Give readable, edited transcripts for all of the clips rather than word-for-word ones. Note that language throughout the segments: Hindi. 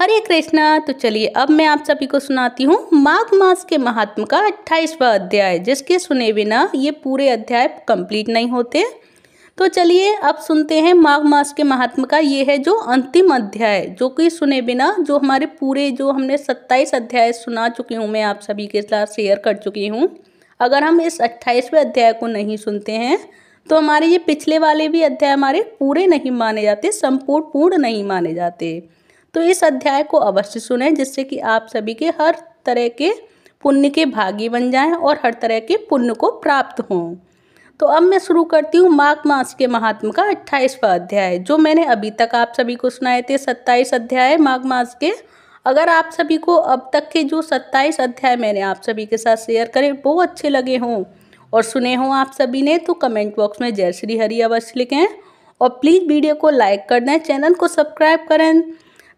हरे कृष्णा। तो चलिए अब मैं आप सभी को सुनाती हूँ माघ मास के महात्म का 28वां अध्याय, जिसके सुने बिना ये पूरे अध्याय कंप्लीट नहीं होते। तो चलिए अब सुनते हैं माघ मास के महात्म का। ये है जो अंतिम अध्याय, जो कि सुने बिना जो हमारे पूरे जो हमने 27 अध्याय सुना चुकी हूँ, मैं आप सभी के साथ शेयर कर चुकी हूँ। अगर हम इस 28वें अध्याय को नहीं सुनते हैं तो हमारे ये पिछले वाले भी अध्याय हमारे पूरे नहीं माने जाते, संपूर्ण पूर्ण नहीं माने जाते। तो इस अध्याय को अवश्य सुनें, जिससे कि आप सभी के हर तरह के पुण्य के भागी बन जाएं और हर तरह के पुण्य को प्राप्त हों। तो अब मैं शुरू करती हूँ माघ मास के महात्म का 28वां अध्याय, जो मैंने अभी तक आप सभी को सुनाए थे 27 अध्याय माघ मास के। अगर आप सभी को अब तक के जो 27 अध्याय मैंने आप सभी के साथ शेयर करे वो अच्छे लगे हों और सुने हों आप सभी ने, तो कमेंट बॉक्स में जय श्री हरि अवश्य लिखें और प्लीज़ वीडियो को लाइक कर दें, चैनल को सब्सक्राइब करें।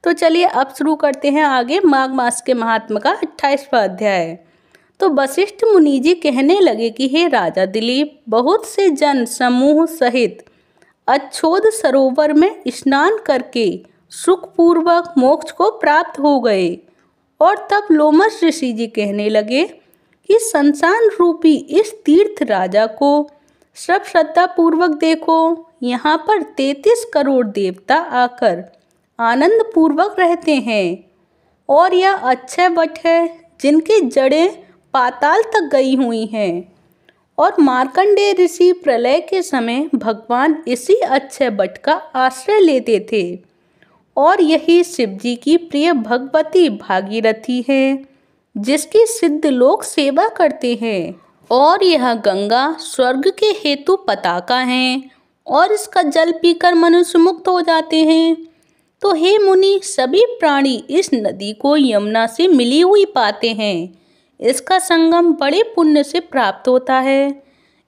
तो चलिए अब शुरू करते हैं आगे माघ मास के महात्म का 28वां अध्याय। तो वशिष्ठ मुनि जी कहने लगे कि हे राजा दिलीप, बहुत से जन समूह सहित अच्छोद सरोवर में स्नान करके सुखपूर्वक मोक्ष को प्राप्त हो गए। और तब लोमश ऋषि जी कहने लगे कि संसान रूपी इस तीर्थ राजा को सब श्रद्धा पूर्वक देखो। यहाँ पर 33 करोड़ देवता आकर आनंद पूर्वक रहते हैं और यह अक्षय वट है जिनकी जड़ें पाताल तक गई हुई हैं। और मार्कंडेय ऋषि प्रलय के समय भगवान इसी अक्षय वट का आश्रय लेते थे और यही शिव जी की प्रिय भगवती भागीरथी है, जिसकी सिद्ध लोग सेवा करते हैं। और यह गंगा स्वर्ग के हेतु पताका है और इसका जल पीकर मनुष्य मुक्त हो जाते हैं। तो हे मुनि, सभी प्राणी इस नदी को यमुना से मिली हुई पाते हैं। इसका संगम बड़े पुण्य से प्राप्त होता है।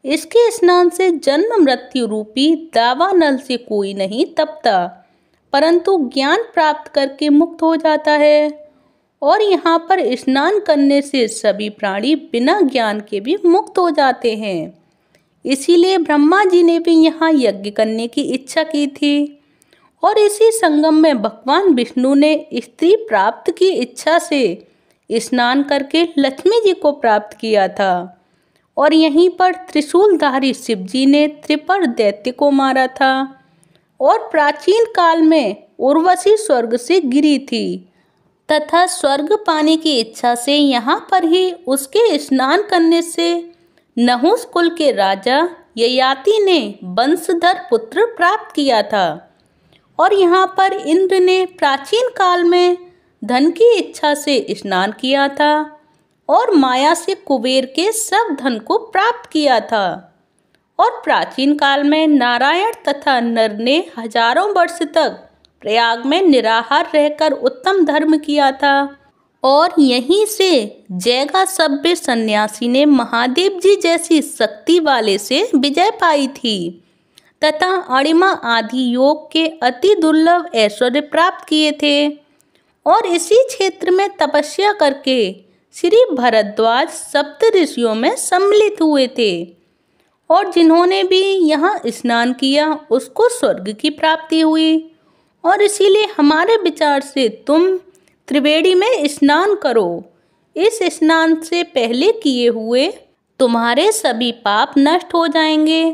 इसके स्नान से जन्म मृत्यु रूपी दावानल से कोई नहीं तपता, परंतु ज्ञान प्राप्त करके मुक्त हो जाता है। और यहाँ पर स्नान करने से सभी प्राणी बिना ज्ञान के भी मुक्त हो जाते हैं। इसीलिए ब्रह्मा जी ने भी यहाँ यज्ञ करने की इच्छा की थी और इसी संगम में भगवान विष्णु ने स्त्री प्राप्त की इच्छा से स्नान करके लक्ष्मी जी को प्राप्त किया था। और यहीं पर त्रिशूलधारी शिव जी ने त्रिपर दैत्य को मारा था। और प्राचीन काल में उर्वशी स्वर्ग से गिरी थी तथा स्वर्ग पाने की इच्छा से यहाँ पर ही उसके स्नान करने से नहुस कुल के राजा ययाति ने वंशधर पुत्र प्राप्त किया था। और यहाँ पर इंद्र ने प्राचीन काल में धन की इच्छा से स्नान किया था और माया से कुबेर के सब धन को प्राप्त किया था। और प्राचीन काल में नारायण तथा नर ने हजारों वर्ष तक प्रयाग में निराहार रहकर उत्तम धर्म किया था। और यहीं से जैगा सभ्य सन्यासी ने महादेव जी जैसी शक्ति वाले से विजय पाई थी तथा अणिमा आदि योग के अति दुर्लभ ऐश्वर्य प्राप्त किए थे। और इसी क्षेत्र में तपस्या करके श्री भरद्वाज सप्त ऋषियों में सम्मिलित हुए थे और जिन्होंने भी यहाँ स्नान किया उसको स्वर्ग की प्राप्ति हुई। और इसीलिए हमारे विचार से तुम त्रिवेणी में स्नान करो। इस स्नान से पहले किए हुए तुम्हारे सभी पाप नष्ट हो जाएंगे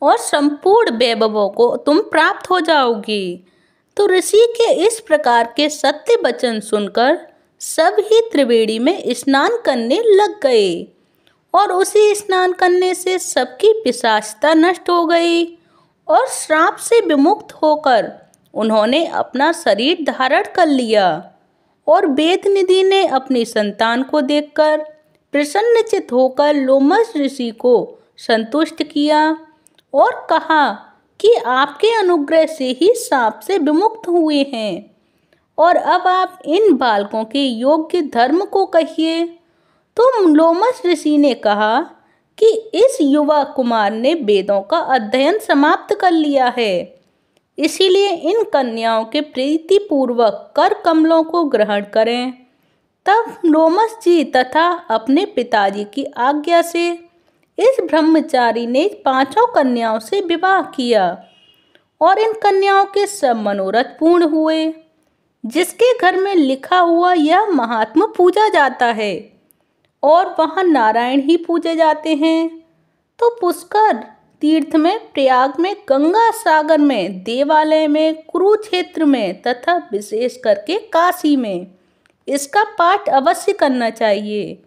और संपूर्ण वैभवों को तुम प्राप्त हो जाओगी। तो ऋषि के इस प्रकार के सत्य वचन सुनकर सब ही त्रिवेणी में स्नान करने लग गए और उसी स्नान करने से सबकी पिशाचता नष्ट हो गई और श्राप से विमुक्त होकर उन्होंने अपना शरीर धारण कर लिया। और वेदनिधि ने अपनी संतान को देखकर प्रसन्नचित होकर लोमश ऋषि को संतुष्ट किया और कहा कि आपके अनुग्रह से ही सांप से विमुक्त हुए हैं और अब आप इन बालकों के योग्य धर्म को कहिए। तो लोमश ऋषि ने कहा कि इस युवा कुमार ने वेदों का अध्ययन समाप्त कर लिया है, इसीलिए इन कन्याओं के प्रीति पूर्वक कर कमलों को ग्रहण करें। तब लोमश जी तथा अपने पिताजी की आज्ञा से इस ब्रह्मचारी ने 5 कन्याओं से विवाह किया और इन कन्याओं के सब मनोरथ पूर्ण हुए। जिसके घर में लिखा हुआ यह महात्मा पूजा जाता है और वहाँ नारायण ही पूजे जाते हैं। तो पुष्कर तीर्थ में, प्रयाग में, गंगा सागर में, देवालय में, कुरुक्षेत्र में तथा विशेष करके काशी में इसका पाठ अवश्य करना चाहिए।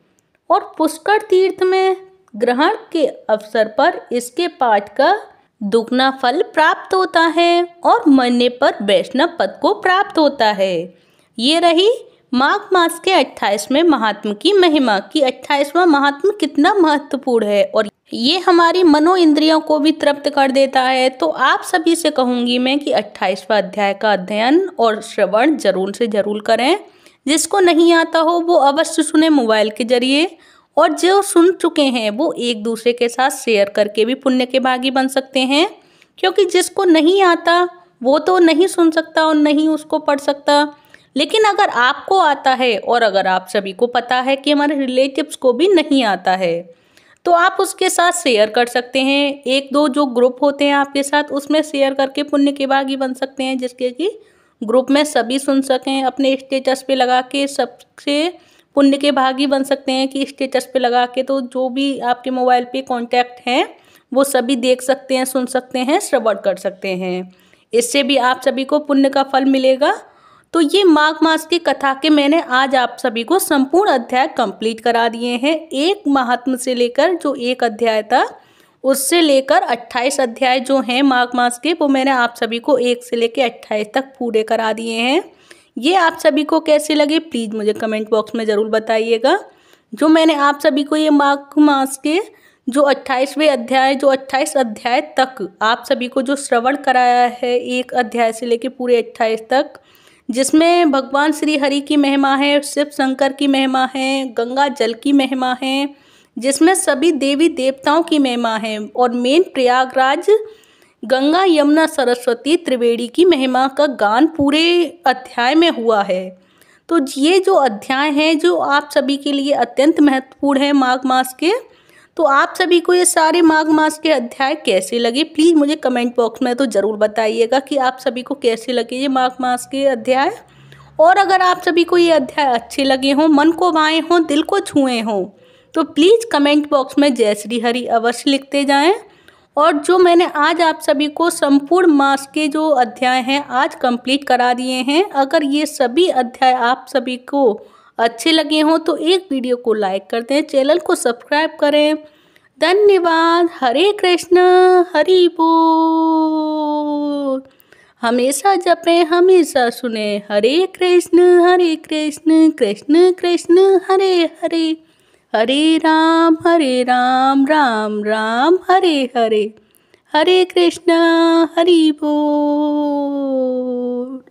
और पुष्कर तीर्थ में ग्रहण के अवसर पर इसके पाठ का दुगना फल प्राप्त होता है और मरने पर वैष्णव पद को प्राप्त होता है। ये रही माघ मास के 28वें महात्म की महिमा कि 28वां महात्म कितना महत्वपूर्ण है और ये हमारी मनो इंद्रियों को भी तृप्त कर देता है। तो आप सभी से कहूँगी मैं कि 28वां अध्याय का अध्ययन और श्रवण जरूर से जरूर करें। जिसको नहीं आता हो वो अवश्य सुने मोबाइल के जरिए, और जो सुन चुके हैं वो एक दूसरे के साथ शेयर करके भी पुण्य के भागी बन सकते हैं। क्योंकि जिसको नहीं आता वो तो नहीं सुन सकता और नहीं उसको पढ़ सकता, लेकिन अगर आपको आता है और अगर आप सभी को पता है कि हमारे रिलेटिव्स को भी नहीं आता है तो आप उसके साथ शेयर कर सकते हैं। एक दो जो ग्रुप होते हैं आपके साथ उसमें शेयर करके पुण्य के भागी बन सकते हैं, जिसके कि ग्रुप में सभी सुन सकें। अपने स्टेटस पे लगा के सबसे पुण्य के भागी बन सकते हैं कि स्टेटस पे लगा के तो जो भी आपके मोबाइल पे कांटेक्ट हैं वो सभी देख सकते हैं, सुन सकते हैं, श्रवण कर सकते हैं। इससे भी आप सभी को पुण्य का फल मिलेगा। तो ये माघ मास की कथा के मैंने आज आप सभी को संपूर्ण अध्याय कंप्लीट करा दिए हैं। एक महात्म से लेकर जो एक अध्याय था उससे लेकर 28 अध्याय जो हैं माघ मास के, वो मैंने आप सभी को 1 से लेकर 28 तक पूरे करा दिए हैं। ये आप सभी को कैसे लगे प्लीज़ मुझे कमेंट बॉक्स में ज़रूर बताइएगा। जो मैंने आप सभी को ये माघ मास के जो 28वें अध्याय, जो 28 अध्याय तक आप सभी को जो श्रवण कराया है, एक अध्याय से लेकर पूरे 28 तक, जिसमें भगवान श्री हरि की महिमा है, शिव शंकर की महिमा है, गंगा जल की महिमा है, जिसमें सभी देवी देवताओं की महिमा है और मेन प्रयागराज गंगा यमुना सरस्वती त्रिवेणी की महिमा का गान पूरे अध्याय में हुआ है। तो ये जो अध्याय हैं जो आप सभी के लिए अत्यंत महत्वपूर्ण है माघ मास के। तो आप सभी को ये सारे माघ मास के अध्याय कैसे लगे प्लीज़ मुझे कमेंट बॉक्स में तो ज़रूर बताइएगा कि आप सभी को कैसे लगे ये माघ मास के अध्याय। और अगर आप सभी को ये अध्याय अच्छे लगे हों, मन को भाए हों, दिल को छुए हों, तो प्लीज़ कमेंट बॉक्स में जय श्री हरि अवश्य लिखते जाएं। और जो मैंने आज आप सभी को संपूर्ण मास के जो अध्याय हैं आज कंप्लीट करा दिए हैं। अगर ये सभी अध्याय आप सभी को अच्छे लगे हों तो एक वीडियो को लाइक कर दें, चैनल को सब्सक्राइब करें। धन्यवाद। हरे कृष्ण, हरि बोल। हमेशा जपें, हमेशा सुने, हरे कृष्ण कृष्ण कृष्ण हरे हरे, हरे राम राम राम हरे हरे, हरे कृष्ण, हरि बोल।